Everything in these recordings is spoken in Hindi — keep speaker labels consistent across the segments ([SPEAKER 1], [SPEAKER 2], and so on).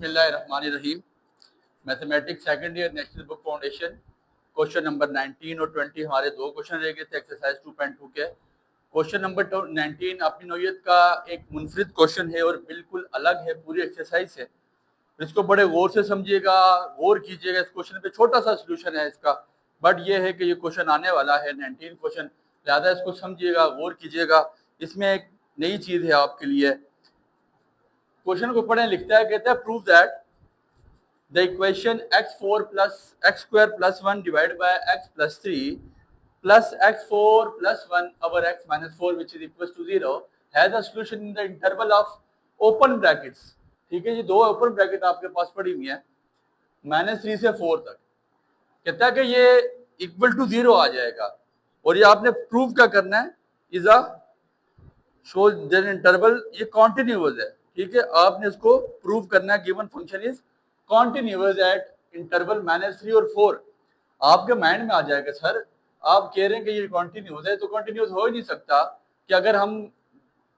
[SPEAKER 1] बिस्मिल्लाहिर्रहमानिर्रहीम। Mathematics second year national book foundation, question number 19 और 20 हमारे दो क्वेश्चन रह गए थे एक्सरसाइज 2.2 के। क्वेश्चन नंबर 19 अपनी नौयत का एक मुनफरिद क्वेश्चन है और बिल्कुल अलग है पूरी एक्सरसाइज से। इसको बड़े गौर से समझिएगा, गौर कीजिएगा। इस क्वेश्चन पे छोटा सा सोल्यूशन है इसका, बट ये है कि ये क्वेश्चन आने वाला है 19 क्वेश्चन, लिहाजा इसको समझिएगा, गौर कीजिएगा। इसमें एक नई चीज़ है आपके लिए। क्वेश्चन को पढ़े, लिखता है, कहता है prove that the equation x4 plus x square plus 1 divided by x plus 3 plus x4 plus 1 over x minus 4 which is equals to 0 has a solution in the interval of open brackets। ठीक है, ये दो ओपन ब्रैकेट आपके पास पड़ी हुई है -3 से 4 तक। कहता है कि ये इक्वल टू 0 आ जाएगा और ये आपने प्रूव क्या करना है, is a show that interval, ये कॉन्टिन्यूअस है। ठीक है, आपने इसको प्रूव करना है। Given function is continuous eight interval -3 और 4। आपके माइंड में आ जाएगा, सर आप कह रहे हैं कि ये कॉन्टिन्यूअस है, तो कॉन्टिन्यूअस हो ही नहीं सकता कि अगर हम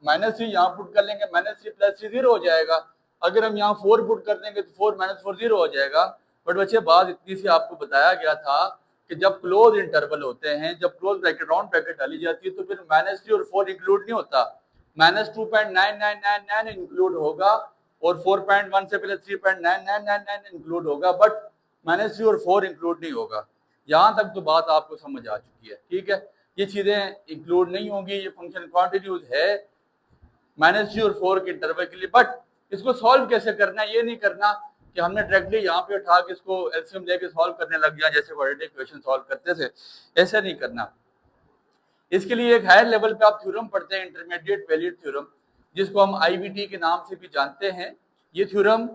[SPEAKER 1] -3 यहाँ पुट कर लेंगे -3 + 3 0 हो जाएगा, अगर हम यहाँ 4 पुट कर देंगे तो 4 - 4 0 हो जाएगा। बट बच्चे बात इतनी सी आपको बताया गया था कि जब क्लोज इंटरवल होते हैं, जब क्लोज ब्रैकेट राउंड ब्रैकेट डाली जाती है तो फिर -3 और 4 इंक्लूड नहीं होता, -2.9999 इंक्लूड होगा और 4.1 से पहले 3.9999 इंक्लूड होगा, बट -3 और 4 इंक्लूड नहीं होगा। यहाँ तक तो बात आपको समझ आ चुकी है। ठीक है, ये चीजें इंक्लूड नहीं होंगी, ये फंक्शन कॉन्टिन्यूस है -3 और 4 के इंटरवल के लिए। बट इसको सॉल्व कैसे करना है, ये नहीं करना कि हमने डायरेक्टली यहाँ पे उठा के इसको एलसीएम लेके सॉल्व करने लग गया जैसे क्वाड्रेटिक इक्वेशन सॉल्व करते थे, ऐसा नहीं करना। इसके लिए एक हायर लेवल पे आप थ्योरम पढ़ते हैं, इंटरमीडिएट वैल्यूड थ्योरम, जिसको हम आईवीटी के नाम से भी जानते हैं। ये थ्योरम,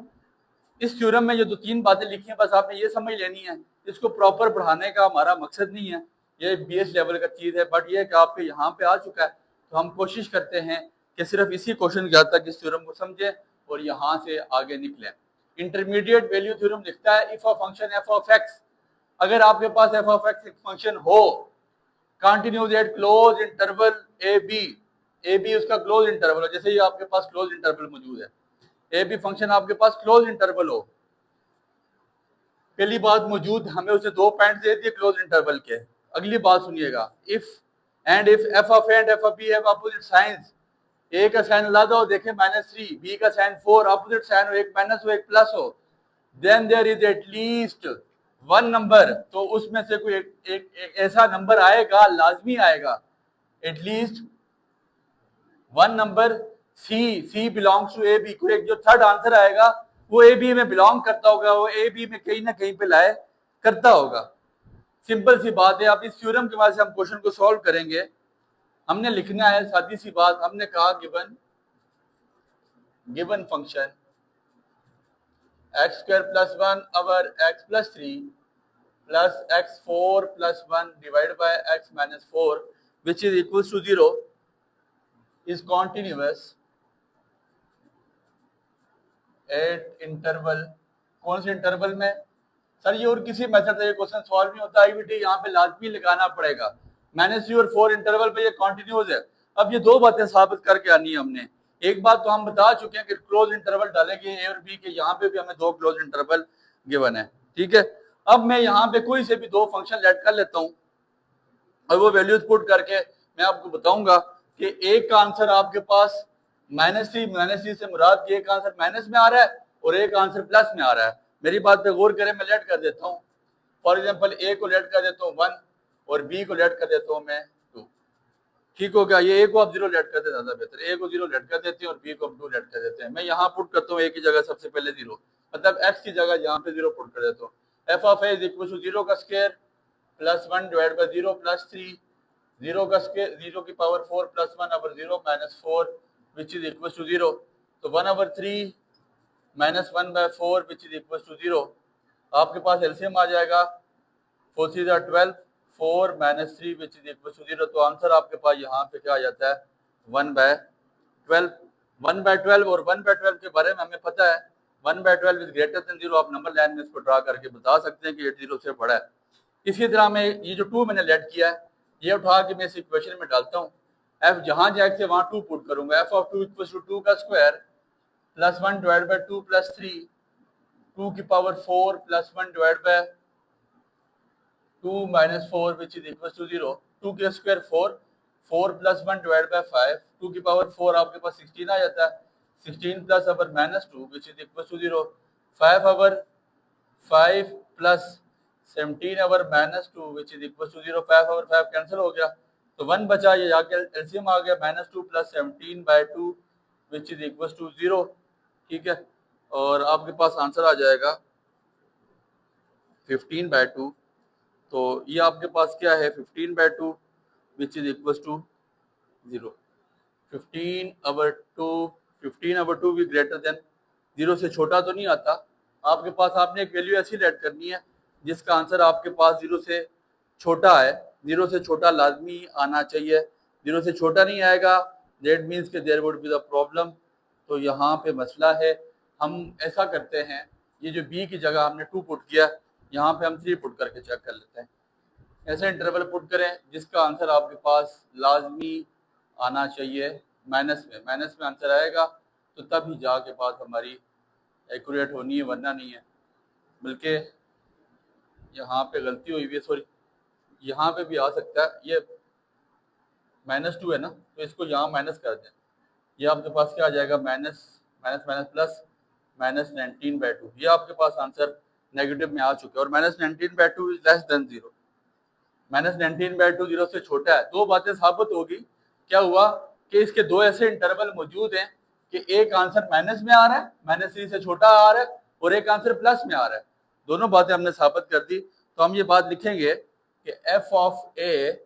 [SPEAKER 1] इस थ्योरम में जो दो तीन बातें लिखी हैं बस आपने ये समझ लेनी है। इसको प्रॉपर पढ़ाने का हमारा मकसद नहीं है, ये बीएस लेवल का चीज है, बट ये कि आपके यहाँ पे आ चुका है तो हम कोशिश करते हैं कि सिर्फ इसी क्वेश्चन के हद तक इस थ्योरम को समझें और यहाँ से आगे निकलें। इंटरमीडिएट वैल्यू थ्योरम लिखता है if a function f of x, अगर आपके पास एफ ऑफ एक्स एक फंक्शन हो continuous at close interval a b उसका क्लोज इंटरवल हो, जैसे ही आपके पास क्लोज इंटरवल मौजूद है, ए बी फंक्शन आपके पास क्लोज इंटरवल हो। पहली बात मौजूद, हमें उसे दो पॉइंट दे दिए क्लोज इंटरवल के। अगली बात सुनिएगा, if F of A and F of B have opposite signs, A का साइन अलग हो, देखें -3, बी का साइन 4, अपोजिट साइन हो, एक माइनस हो एक प्लस हो, then there is at least one number, तो उसमें से कोई एक ऐसा नंबर आएगा, लाजमी आएगा, at least one number c belongs to a b, कोई जो थर्ड आंसर आएगा वो ए बी में बिलोंग करता होगा, वो ए बी में कहीं ना कहीं पे लाए करता होगा। सिंपल सी बात है। अब इस थ्योरम के बाद से हम क्वेश्चन को सॉल्व करेंगे। हमने लिखना है सादी सी बात, हमने कहा given function x² + 1 over x + 3 plus x4 + 1 divided by x - 4 which is equals to 0 is continuous eight interval. कौन से इंटरवल में सर, ये और किसी मेथड से ये क्वेश्चन सॉल्व नहीं होता, आईवीटी यहाँ पे लाजमी लगाना पड़ेगा। -3 और 4 इंटरवल पे ये कंटिन्यूअस है। अब ये दो बातें साबित करके आनी है हमने। एक बात तो हम बता चुके हैं कि क्लोज इंटरवल डालेंगे ए और बी के, यहाँ पे भी हमें दो क्लोज इंटरवल गिवन है। ठीक है, अब मैं यहाँ पे कोई से भी दो फंक्शन लेट कर लेता हूँ और वो वैल्यूज पुट करके मैं आपको बताऊंगा कि एक का आंसर आपके पास -3 से मुराद कि एक आंसर माइनस में आ रहा है और एक आंसर प्लस में आ रहा है। मेरी बात पे गौर करें, मैं लेट कर देता हूँ। फॉर एग्जांपल ए को लेट कर देता हूँ 1 और बी को लेट कर देता हूँ मैं 2। ठीक हो गया, ये ए को आप 0 लेट कर देते ज्यादा बेहतर, ए को 0 लेट कर देते हैं और बी को हम 2 लेट कर देते हैं। मैं यहाँ पुट करता हूँ ए की जगह सबसे पहले 0, मतलब एक्स की जगह यहाँ पे 0 पुट कर देता हूँ। F of a is equal to 0 का स्क्वायर +1 डिवाइड बाय 0 + 3, 0 का स्क्वायर 0 की power 4 + 1 over 0 - 4 which is equals to 0, तो 1/3 - 1/4 which is equals to 0। आपके पास एलसीएम आ जाएगा, 4 3 are 12, 4 - 3 which is equals to 0, तो आंसर आपके पास यहाँ पे क्या आ जाता है 1/12। 1/12 और 1/12 के बारे में हमें पता है 1/12 इज ग्रेटर देन 0। आप नंबर लाइन में इसको ड्रा करके बता सकते हैं कि 8 0 से बड़ा है। इसी तरह में ये जो 2 मैंने लेट किया है, ये उठा के मैं इस इक्वेशन में डालता हूँ। एफ जहां जाके वहां 2 पुट करूंगा, एफ ऑफ 2 इक्वल्स टू 2 का स्क्वायर +1 डिवाइड बाय 2 + 3 2 की power 4 plus 1 divide by 2 minus 4 which is equal to 0, 2 के स्क्वायर 4, 4 प्लस 1 डिवाइड बाय 5, 2 की पावर 4 आपके पास 16 आ जाता है, 16 plus our minus 2 which is equal to 0, 5 our 5 plus 17 our minus 2 which is equal to 0, 5 our 5 cancel हो गया तो 1 बचा, ये जाके एलसीएम आ गया, minus 2 plus 17 by 2 which is equal to 0, ठीक है। और आपके पास आंसर आ जाएगा 15 बाय 2, तो ये आपके पास क्या है 15 by 2 which is equal to 0, 15/2 भी ग्रेटर देन 0 से छोटा तो नहीं आता आपके पास, आपने एक वैल्यू ऐसी लेट करनी है जिसका आंसर आपके पास 0 से छोटा है, 0 से छोटा लाजमी आना चाहिए, 0 से छोटा नहीं आएगा दैट मीन्स के there would be the problem. तो यहाँ पे मसला है, हम ऐसा करते हैं, ये जो बी की जगह हमने 2 पुट किया, यहाँ पे हम 3 पुट करके चेक कर लेते हैं। ऐसे इंटरवल पुट करें जिसका आंसर आपके पास लाजमी आना चाहिए माइनस में आंसर आएगा तो तभी जाके बात हमारी एक्यूरेट होनी है, वरना नहीं है। बल्कि यहाँ पे गलती हुई है, सॉरी, यहाँ पे भी आ सकता है, ये -2 है ना, तो इसको यहाँ माइनस कर दें, ये आपके पास क्या आ जाएगा माइनस माइनस माइनस प्लस -19/2, ये आपके पास आंसर नेगेटिव में आ चुका है, और -19/2 इज लेस देन 0, -19/2 0 से छोटा है। दो बातें साबित होगी, क्या हुआ कि इसके दो ऐसे इंटरवल मौजूद हैं कि एक आंसर माइनस में आ रहा है, -3 से छोटा आ रहा है, और एक आंसर प्लस में आ रहा है, दोनों बातें हमने साबित कर दी। तो हम ये बात लिखेंगे कि f of a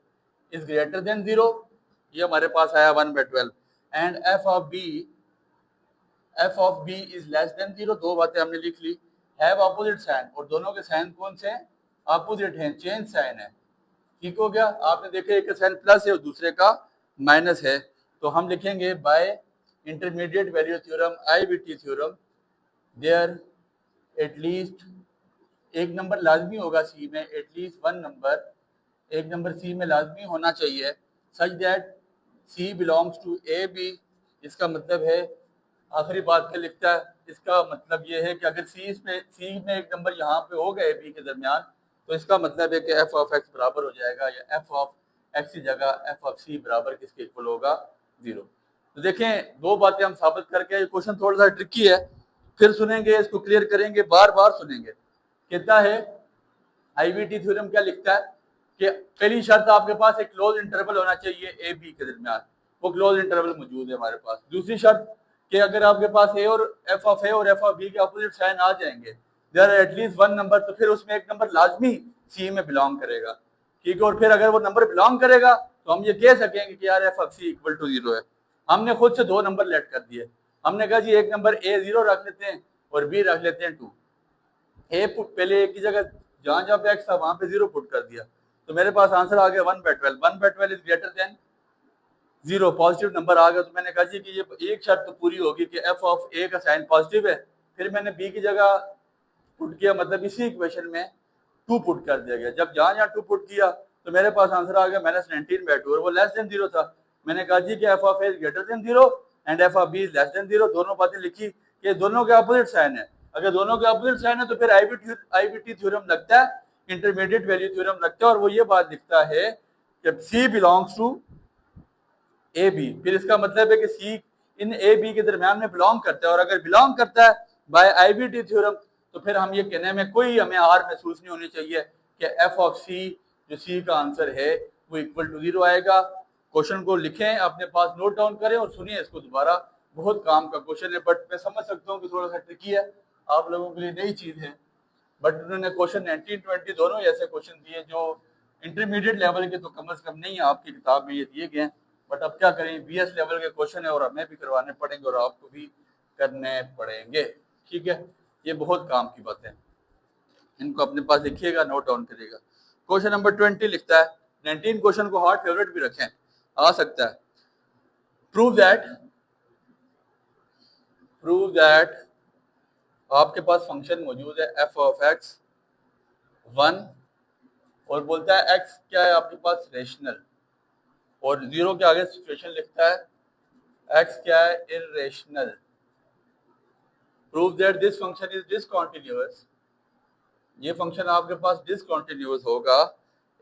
[SPEAKER 1] is greater than 0, ये हमारे पास आया 1/12, and f of b is less than 0, दो बातें हमने लिख ली। हैव अपोजिट साइन, और दोनों के साइन कौन से हैं, अपोजिट हैं, चेंज साइन है, ठीक हो गया। आपने देखा एक का साइन प्लस है और दूसरे का माइनस है, तो हम लिखेंगे bye intermediate value theorem, IVT theorem, there at least एक नंबर लाजमी होगा सी में, एटलीस्ट वन नंबर, एक नंबर सी में लाजमी होना चाहिए, such that C belongs to a B. इसका मतलब है, आखिरी बात के लिखता है, इसका मतलब ये है कि अगर सी में एक नंबर यहाँ पे होगा ए बी के दरमियान, तो इसका मतलब है कि एफ ऑफ एक्स बराबर हो जाएगा, या एफ ऑफ एक्स की जगह एफ ऑफ सी बराबर किसके इक्वल होगा, 0। तो देखें, दो बातें हम साबित करके, ये क्वेश्चन थोड़ा सा ट्रिकी है, फिर सुनेंगे, इसको क्लियर करेंगे, बार बार सुनेंगे। कहता है आईवीटी थ्योरम क्या लिखता है कि पहली शर्त आपके पास एक क्लोज इंटरवल होना चाहिए ए बी के दरमियान, वो क्लोज इंटरवल मौजूद है हमारे पास। दूसरी शर्त कि अगर आपके पास ए और एफ ऑफ बी के अपोजिट साइन आ जाएंगे, there are at least one number, तो फिर उसमें एक नंबर लाजमी सी में बिलोंग करेगा, ठीक है। और फिर अगर वो नंबर बिलोंग करेगा तो हम ये कह सकेंगे कि यार f of c equal to 0 है। हमने खुद से दो नंबर लेट कर दिए, हमने कहा जी एक नंबर ए 0 रख लेते हैं और बी रख लेते हैं 2, ए पहले एक की जगह जहां जहां पे एक्स था वहां पे 0 पुट कर दिया, तो मेरे पास आंसर आ गया 1/12, 1/12 is greater than 0, positive number आ गया। तो मैंने कहा जी कि ये एक शर्त तो पूरी होगी कि एफ ऑफ ए का साइन पॉजिटिव है, फिर मैंने बी की जगह पुट किया, मतलब इसी इक्वेशन में 2 पुट कर दिया गया। जब जहां जहां 2 पुट किया तो मेरे पास आंसर आ गया -19/2, और वो लेस देन 0 था। मैंने कहा जी कि f of a is greater than 0 and F of b is less than 0, दोनों बातें लिखी कि दोनों के अपोजिट साइन है। अगर दोनों के अपोजिट साइन है तो फिर आईवीटी थ्योरम लगता है, इंटरमीडिएट वैल्यू थ्योरम लगता है, और वो ये बात लिखता है कि सी बिलोंग्स टू ए बी, फिर इसका मतलब है कि सी इन ए बी के दरमियान में बिलोंग करता है, और अगर बिलोंग करता है बाय आईवीटी थ्योरम तो फिर हम ये कहने में कोई हमें हार महसूस नहीं होनी चाहिए कि एफ ऑफ सी, जो सी का आंसर है, वो इक्वल टू 0 आएगा। क्वेश्चन को लिखें, अपने पास नोट डाउन करें और सुनिए इसको दोबारा, बहुत काम का क्वेश्चन है, बट मैं समझ सकता हूँ कि थोड़ा सा ट्रिकी है, आप लोगों के लिए नई चीज है, बट उन्होंने क्वेश्चन 19-20 दोनों ऐसे क्वेश्चन दिए जो इंटरमीडिएट लेवल के तो कम से कम नहीं है, आपकी किताब में ये दिए गए हैं, बट अब क्या करें, बीएस लेवल के क्वेश्चन है और हमें भी करवाने पड़ेंगे और आपको भी करने पड़ेंगे, ठीक है। ये बहुत काम की बात है, इनको अपने पास लिखिएगा, नोट डाउन करिएगा। क्वेश्चन नंबर 20 लिखता है, 19 क्वेश्चन को हार्ड फेवरेट भी रखें, आ सकता है। प्रूव दैट आपके पास फंक्शन मौजूद है एफ ऑफ एक्स 1, और बोलता है एक्स क्या है आपके पास, रेशनल, और 0 के आगे सिचुएशन लिखता है एक्स क्या है, irrational. Prove that this function is discontinuous, ये फंक्शन आपके पास डिसकंटिन्यूअस होगा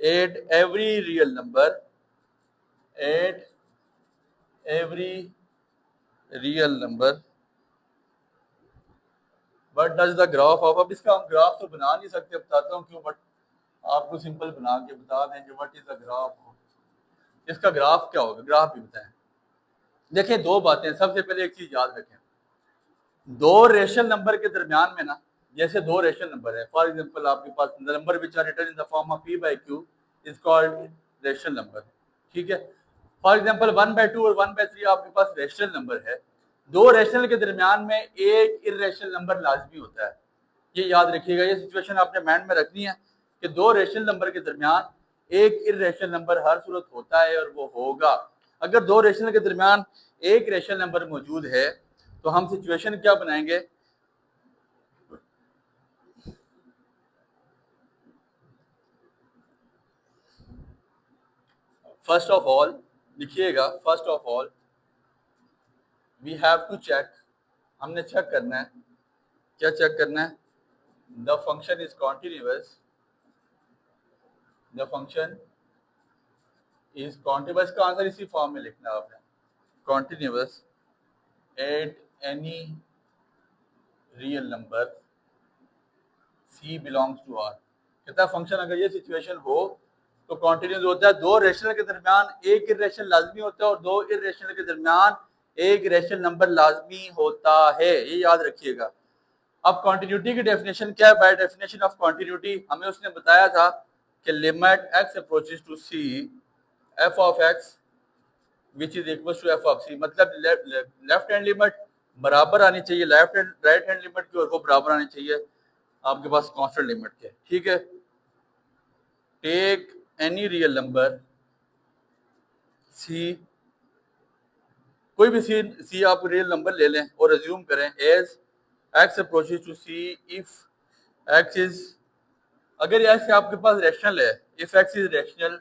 [SPEAKER 1] at every real number, at every real number, but does the graph of, अब इसका हम ग्राफ तो बना नहीं सकते, बताता हूँ क्यों, बट आपको सिंपल बना के बता दें कि व्हाट इज द ग्राफ, इसका ग्राफ क्या होगा, ग्राफ भी बताएं। देखिए दो बातें, सबसे पहले एक चीज याद रखें, दो रेशनल नंबर के दरमियान में ना, जैसे दो रेशनल नंबर है, फॉर एग्जांपल आपके पास number which are written in the form of p by q is called rational number, ठीक है। फॉर एग्जांपल 1/2 और 1/3 आपके पास रेशनल नंबर है, दो रेशनल के दरमियान में एक इर्रेशनल नंबर लाजमी होता है, ये याद रखिएगा, ये सिचुएशन आपने माइंड में रखनी है कि दो रेशनल नंबर के दरमियान एक इर्रेशनल नंबर हर सूरत होता है और वो होगा। अगर दो रेशनल के दरमियान एक रेशनल नंबर मौजूद है तो हम सिचुएशन क्या बनाएंगे, फर्स्ट ऑफ ऑल लिखिएगा, first of all we have to check, हमने चेक करना है, क्या चेक करना है, the function is continuous, the function is continuous, का आंसर इसी फॉर्म में लिखना है आपने, continuous at any real number c belongs to r, कहता है फंक्शन अगर ये सिचुएशन हो तो कॉन्टिन्यूअस होता है, दो रेशनल के दरमियान एक इर्रेशनल लाजमी होता है और दो इर्रेशनल के दरमियान एक रेशनल नंबर लाजमी होता है, ये याद रखिएगा। अब कॉन्टिन्यूटी की डेफिनेशन क्या है, बाय डेफिनेशन ऑफ कॉन्टिन्यूटी हमें उसने बताया था कि limit x approaches to c f of x which is equal to f of c, मतलब लेफ्ट हैंड लिमिट बराबर आनी चाहिए left hand right hand limit की, और वो बराबर आनी चाहिए आपके पास कांस्टेंट लिमिट के, ठीक है। Take any real number c, कोई भी सी आप रियल नंबर ले लें और अज्यूम करें as x approaches to c if x is, अगर x आपके पास रैशनल है, if x is rational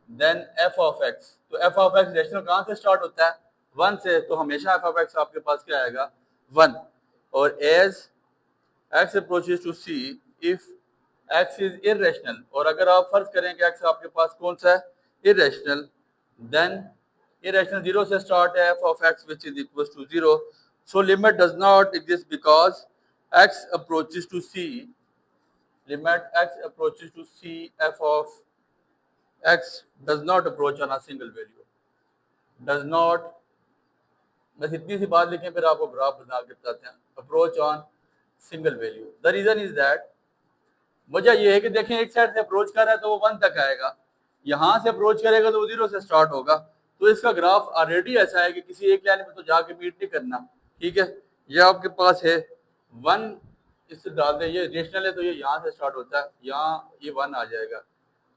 [SPEAKER 1] then f of x, तो f ऑफ x रैशनल कहाँ से स्टार्ट होता है, 1 से, तो हमेशा f ऑफ x आपके पास क्या आएगा 1, और as x approaches to c if x is irrational, और अगर आप फर्ज करें कि x आपके पास कौन सा है इर्रेशनल, देन इर्रेशनल 0 से स्टार्ट है f of x which is equals to 0, so limit does not exist because x approaches to c, limit x approaches to c f of x does not approach on a single value, does not, बस इतनी सी बात लिखें फिर आपको ग्राफ बना के बताते हैं, approach on single value, the reason is that, वजह ये है कि देखें एक साइड से अप्रोच कर रहा है तो वो 1 तक आएगा, यहाँ से अप्रोच करेगा तो वो 0 से स्टार्ट होगा, तो इसका ग्राफ ऑलरेडी ऐसा है कि किसी एक लाइन में तो जाके मीट नहीं करना, ठीक है। ये आपके पास है 1, इससे डाल दें, ये रेशनल है तो ये यहाँ से स्टार्ट होता है, यहाँ ये 1 आ जाएगा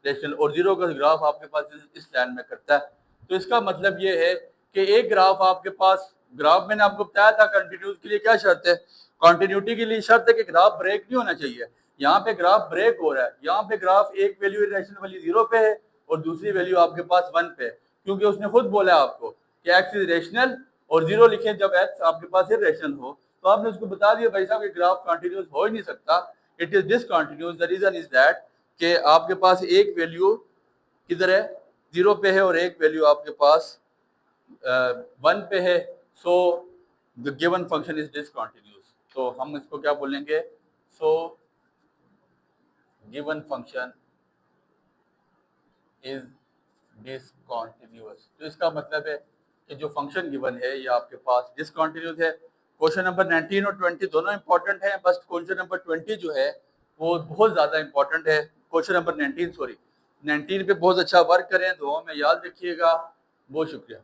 [SPEAKER 1] रेशनल, और 0 का ग्राफ आपके पास इस लाइन में करता है, तो इसका मतलब ये है कि एक ग्राफ आपके पास, ग्राफ मैंने आपको बताया था कंटिन्यूस के लिए क्या शर्त है, कंटिन्यूटी के लिए शर्त है कि ग्राफ ब्रेक नहीं होना चाहिए, यहाँ पे ग्राफ ब्रेक हो रहा है, यहाँ पे ग्राफ एक वैल्यू इर्रेशनल वाली 0 पे है और दूसरी वैल्यू आपके पास 1 पे है, क्योंकि उसने खुद बोला है आपको कि x इज रेशनल और 0 लिखे जब x आपके पास इर्रेशनल हो, तो आपने उसको बता दिया भाई साहब कि ग्राफ कंटिन्यूस हो ही नहीं सकता, it is discontinuous, the reason is that कि आपके पास एक वैल्यू किधर है 0 पे है और एक वैल्यू आपके पास 1 पे है, so the given function is discontinuous, तो हम इसको क्या बोलेंगे, so given function is discontinuous, तो इसका मतलब है कि जो फंक्शन गिवन है ये आपके पास डिसकंटिन्यूअस है। क्वेश्चन नंबर 19 और 20 दोनों इंपॉर्टेंट है, बस क्वेश्चन नंबर 20 जो है वो बहुत ज़्यादा इंपॉर्टेंट है, क्वेश्चन नंबर 19 पे बहुत अच्छा वर्क करें, दुआ में याद रखिएगा, बहुत शुक्रिया।